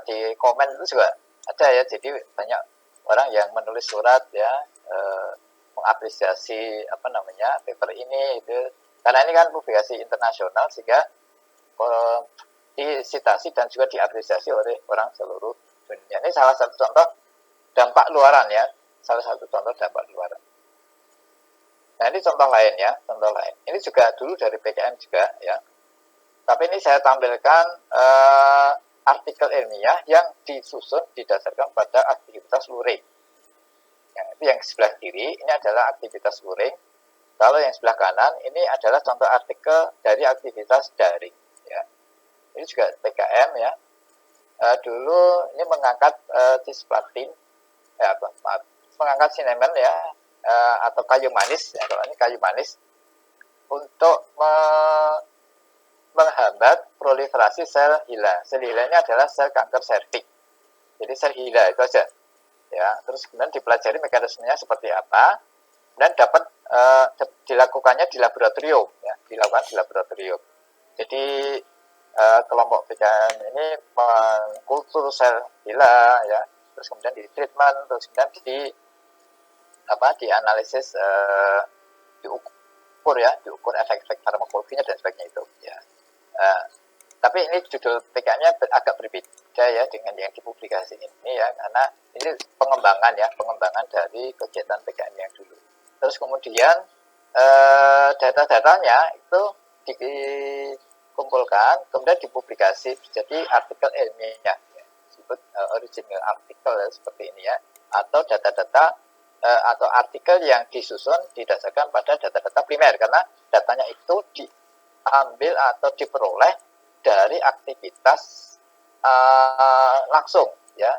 di komen itu juga ada ya, jadi banyak orang yang menulis surat ya, mengapresiasi paper ini itu, karena ini kan publikasi internasional sehingga disitasi dan juga diapresiasi oleh orang seluruh dunia. Ini salah satu contoh dampak luaran ya, salah satu contoh dampak luaran. Nah ini contoh lain ya, contoh lain. Ini juga dulu dari PKM juga ya. Tapi ini saya tampilkan artikel ilmiah yang disusun didasarkan pada aktivitas luring. Ya, itu yang sebelah kiri ini adalah aktivitas luring. Kalau yang sebelah kanan ini adalah contoh artikel dari aktivitas daring. Ya. Ini juga PKM ya. Dulu ini mengangkat cisplatin, ya, mengangkat sinemen ya, atau kayu manis. Ya, kalau ini kayu manis untuk menghambat proliferasi sel HeLa. Sel HeLa ini adalah sel kanker serviks. Jadi sel HeLa itu aja. Ya, terus kemudian dipelajari mekanismenya seperti apa dan dapat dilakukannya di laboratorium ya, dilakukan di laboratorium. Jadi kelompok PKM ini mengkultur sel HeLa ya, terus kemudian di treatment, terus kemudian dianalisis, diukur ya, diukur efek-efek farmakologinya dan sebagainya itu ya. Tapi ini judul PKM-nya agak berbeda ya dengan yang dipublikasi ini ya, karena ini pengembangan dari kegiatan PKM yang dulu. Terus kemudian data-datanya itu dikumpulkan, kemudian dipublikasi jadi artikel ilmiah, ya, disebut original artikel ya, seperti ini ya, atau data-data atau artikel yang disusun didasarkan pada data-data primer, karena datanya itu diambil atau diperoleh dari aktivitas langsung ya,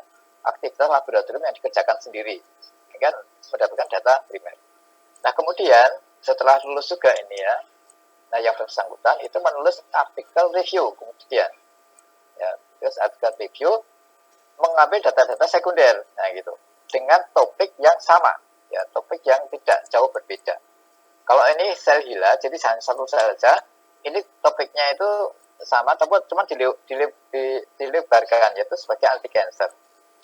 aktivitas laboratorium yang dikerjakan sendiri, kan mendapatkan data primer. Nah kemudian setelah lulus juga ini ya, nah yang bersangkutan itu menulis artikel review kemudian ya, terus artikel review mengambil data-data sekunder, nah gitu, dengan topik yang sama ya, topik yang tidak jauh berbeda. Kalau ini sel HeLa, jadi hanya satu sel saja, ini topiknya itu sama, tapi cuma dilebarkan, yaitu sebagai anti cancer.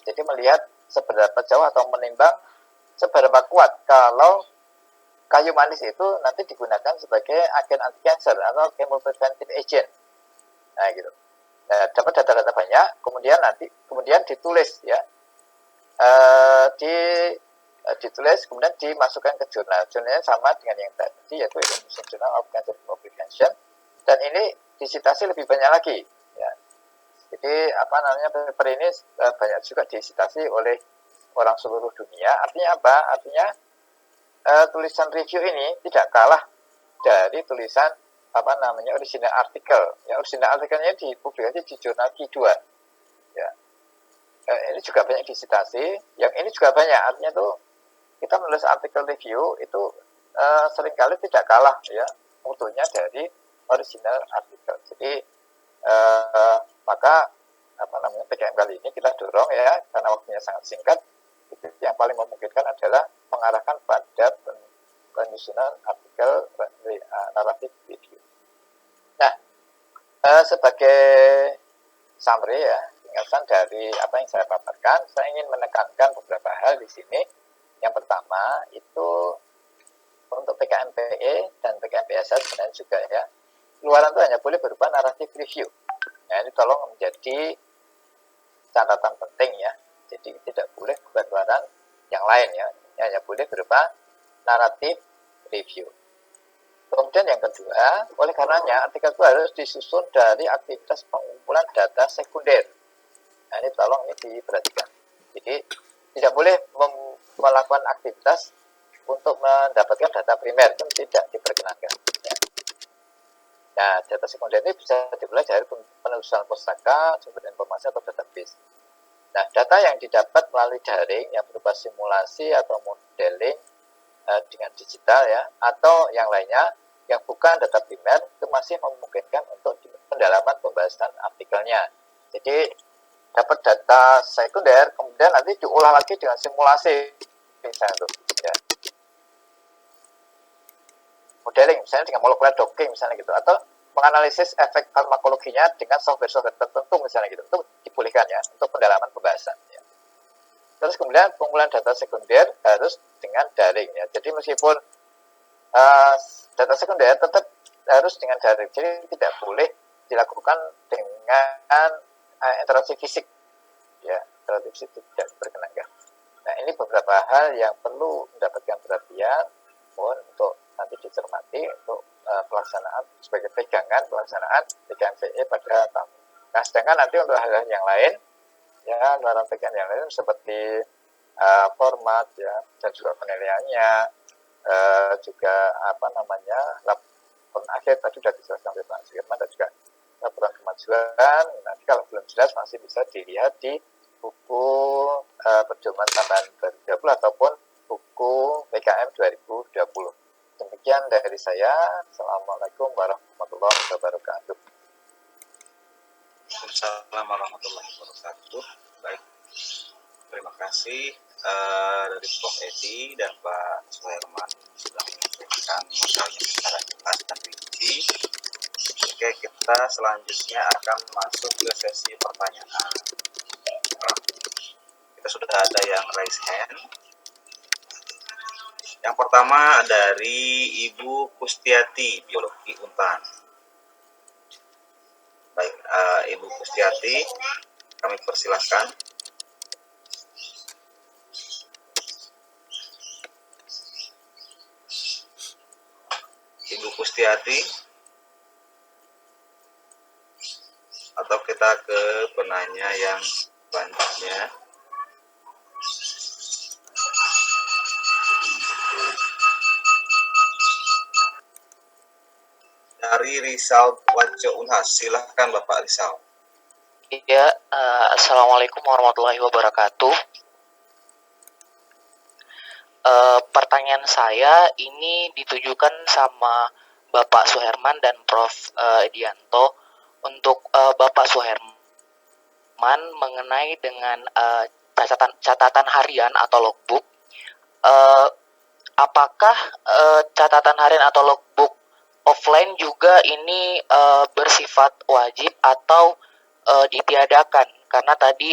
Jadi melihat seberapa jauh atau menimbang seberapa kuat kalau kayu manis itu nanti digunakan sebagai agen anti cancer atau chemopreventive agent. Nah gitu. Nah, dapat data-data banyak, kemudian ditulis ya, ditulis kemudian dimasukkan ke jurnal. Jurnalnya sama dengan yang tadi, yaitu International Journal of Cancer Prevention, dan ini disitasi lebih banyak lagi ya. Jadi paper ini banyak juga disitasi oleh orang seluruh dunia. Artinya apa? Artinya tulisan review ini tidak kalah dari tulisan original artikel ya. Original artikelnya dipublikasi di jurnal Q2 ya. Ini juga banyak disitasi, yang ini juga banyak. Artinya tuh kita menulis artikel review itu seringkali tidak kalah ya mutunya dari original artikel. Jadi maka PKM kali ini kita dorong ya, karena waktunya sangat singkat, itu yang paling memungkinkan adalah mengarahkan pada penyusunan artikel naratif video. Nah, sebagai summary ya, ringkasan dari apa yang saya paparkan, saya ingin menekankan beberapa hal di sini. Yang pertama itu untuk PKMPE dan PKMPSA sebenarnya juga ya, luaran itu hanya boleh berupa naratif review. Nah, ini tolong menjadi catatan penting ya. Jadi tidak boleh buat luaran yang lain ya. Ini hanya boleh berupa naratif review. Kemudian yang kedua, oleh karenanya artikel itu harus disusun dari aktivitas pengumpulan data sekunder. Nah, ini tolong diperhatikan. Jadi tidak boleh melakukan aktivitas untuk mendapatkan data primer, itu tidak diperkenankan. Nah, data sekunder ini bisa dimulai dari penelusuran pustaka, sumber informasi atau database. Nah, data yang didapat melalui daring yang berupa simulasi atau modeling dengan digital ya, atau yang lainnya yang bukan data primer, itu masih memungkinkan untuk pendalaman pembahasan artikelnya. Jadi dapat data sekunder, kemudian nanti diolah lagi dengan simulasi, misalnya tuh, ya. Modeling misalnya dengan molecular docking misalnya gitu, atau menganalisis efek farmakologinya dengan software-software tertentu misalnya gitu, itu dibolehkan ya untuk pendalaman pembahasan ya. Terus kemudian pengumpulan data sekunder harus dengan daring ya. Jadi meskipun data sekunder tetap harus dengan daring, jadi tidak boleh dilakukan dengan interaksi fisik ya, interaksi fisik tidak berkenan. Nah, ini beberapa hal yang perlu mendapatkan perhatian untuk nanti dicermati untuk pelaksanaan sebagai pegangan pelaksanaan PKMVE pada tahun. Nah, sedangkan nanti untuk hal-hal yang lain, ya, luaran pegangan yang lain seperti format ya dan juga penilaiannya, juga laporan akhir tadi sudah dijelaskan oleh Pak Sirman, dan juga laporan kemajuan. Nanti kalau belum jelas masih bisa dilihat di buku pedoman tambahan 2020 ataupun buku PKM 2020. Demikian dari saya. Assalamualaikum warahmatullahi wabarakatuh. Waalaikumsalam warahmatullahi wabarakatuh. Baik, terima kasih dari Prof. Edi dan Pak Suherman sudah menyampaikan materinya secara jelas dan rinci. Oke, kita selanjutnya akan masuk ke sesi pertanyaan. Kita sudah ada yang raise hand. Yang pertama dari Ibu Kustiati, Biologi Untan. Baik, Ibu Kustiati, kami persilahkan. Ibu Kustiati, atau kita ke penanya yang selanjutnya. Dari Rizal Wajo Unhas, silahkan Bapak Rizal. Iya, Assalamualaikum warahmatullahi wabarakatuh. Pertanyaan saya ini ditujukan sama Bapak Suherman dan Prof. Edianto. Untuk Bapak Suherman mengenai dengan catatan harian atau logbook, apakah catatan harian atau logbook offline juga ini bersifat wajib atau ditiadakan? Karena tadi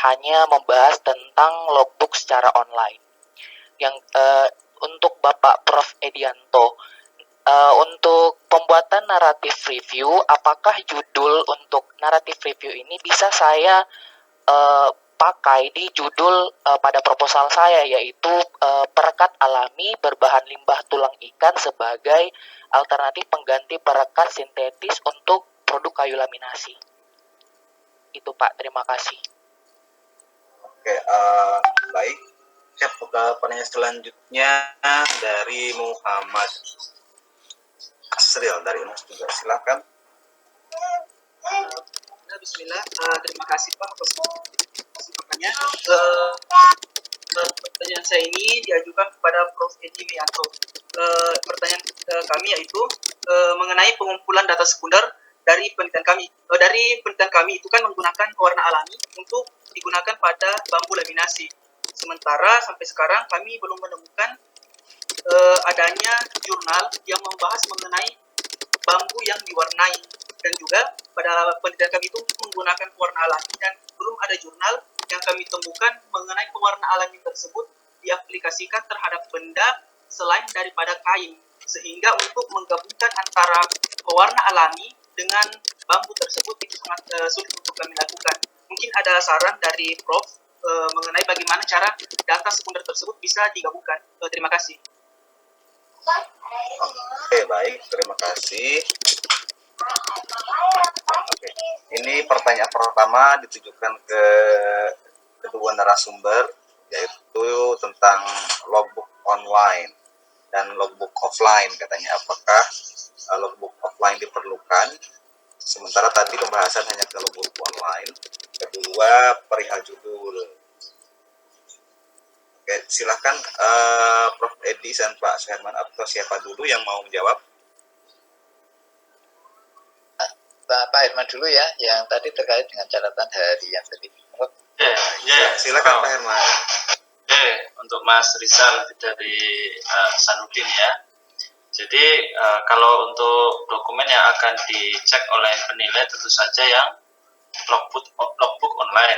hanya membahas tentang logbook secara online. Yang untuk Bapak Prof. Edianto, untuk pembuatan naratif review, apakah judul untuk naratif review ini bisa saya pakai di judul pada proposal saya, yaitu perekat alami berbahan limbah tulang ikan sebagai alternatif pengganti perekat sintetis untuk produk kayu laminasi. Itu Pak, terima kasih. Oke, baik. Pertanyaan selanjutnya dari Muhammad Asril dari Unas juga, silakan. Bismillah, terima kasih Pak atas pertanyaan. Pertanyaan saya ini diajukan kepada Prof. Edi Mianto. Pertanyaan kami yaitu mengenai pengumpulan data sekunder dari penelitian kami. Dari penelitian kami itu kan menggunakan pewarna alami untuk digunakan pada bambu laminasi. Sementara sampai sekarang kami belum menemukan adanya jurnal yang membahas mengenai bambu yang diwarnai, dan juga pada penelitian kami itu menggunakan pewarna alami dan belum ada jurnal yang kami temukan mengenai pewarna alami tersebut diaplikasikan terhadap benda selain daripada kain, sehingga untuk menggabungkan antara pewarna alami dengan bambu tersebut itu sangat sulit untuk kami lakukan. Mungkin ada saran dari Prof mengenai bagaimana cara data sekunder tersebut bisa digabungkan. Terima kasih. Oke, baik, terima kasih. Oke, ini pertanyaan pertama ditujukan ke kedua narasumber, yaitu tentang logbook online dan logbook offline. Katanya apakah logbook offline diperlukan, sementara tadi pembahasan hanya ke logbook online. Kedua, perihal judul. Oke, silahkan Prof. Edi dan Pak Suherman, atau siapa dulu yang mau menjawab? Pak Herman dulu ya, yang tadi terkait dengan catatan harian tadi. Silakan Pak Herman. Untuk Mas Rizal dari Sanudin ya. Jadi kalau untuk dokumen yang akan dicek oleh penilai tentu saja yang logbook online.